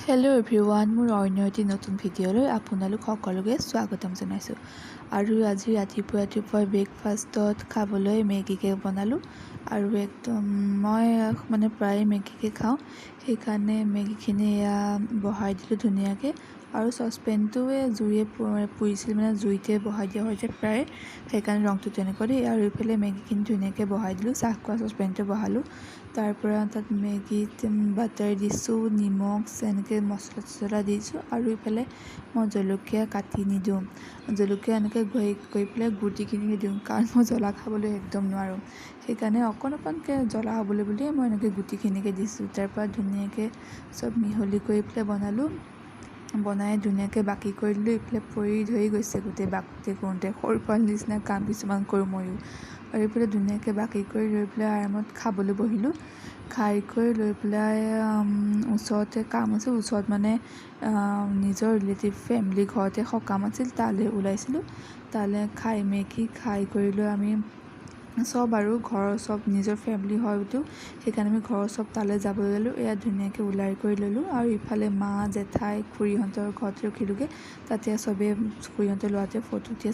Hello' everyone, মোৰ অন্য এটি নতুন ভিডিঅ'লৈ আপোনালোক সকলোকে স্বাগতম জনাইছোঁ। আৰু আজি ৰাতিপুৱাই ব্ৰেকফাষ্টত খাবলৈ মেগীকে বনালোঁ। আৰু মই প্ৰায় মেগীকে খাওঁ, সেইকাৰণে মেগীখিনি বহাই দিলোঁ ধুনীয়াকৈ। আৰু চচপেনটোৱে জুইয়ে পুৰিছিল, জুইতে বহাই দিয়া হয় যে প্ৰায়, সেইকাৰণে ৰংটো তেনেকুৱা দেই। আৰু এইফালে মেগীখিনি ধুনীয়াকৈ বহাই দিলোঁ, চাহ খোৱা চচপেনটো বহালোঁ। তাৰপৰা তাত মেগীত বাটাৰ দিছোঁ, নিমখ এনেকৈ মছলা দিছোঁ। আৰু ইফালে মই জলকীয়া কাটি নিদিওঁ, জলকীয়া এনেকৈ কৰি পেলাই গুটিখিনিহে দিওঁ, কাৰণ মই জ্বলা খাবলৈ একদম নোৱাৰোঁ। সেইকাৰণে অকণকৈ জ্বলা হ'বলৈ বুলিয়ে মই এনেকৈ গুটিখিনিকে দিছোঁ। তাৰপৰা ধুনীয়াকৈ চব মিহলি কৰি পেলাই বনাই ধুনীয়াকৈ বাকি কৰি দিলোঁ। ইফালে পৰি ধৰি গৈছে গোটেই বাকোতে কৰোঁতে, সৰু পোৱালি নিচিনা কাম কিছুমান কৰোঁ ময়ো। আৰু এইফালে ধুনীয়াকৈ বাকি কৰি লৈ পেলাই আৰামত খাবলৈ বহিলোঁ। খাই কৰি লৈ পেলাই ওচৰতে কাম আছে, ওচৰত নিজৰ ৰিলেটিভ ফেমিলি ঘৰতে সকাম আছিল, তালৈ ওলাইছিলোঁ। তালৈ মেগী খাই কৰি লৈ আমি চব আৰু ঘৰৰ চব নিজৰ ফেমিলি হয়তো, সেইকাৰণে আমি ঘৰৰ চব তালৈ যাবলৈ ল'লোঁ। ধুনীয়াকৈ ওলাই কৰি ল'লোঁ। আৰু ইফালে মা, জেঠাই, খুৰীহঁতৰ ঘৰত ৰখিলোঁগৈ। তাতে চবেই খুৰীহঁতৰ ল'ৰাটোৱে ফটো উঠি আছে।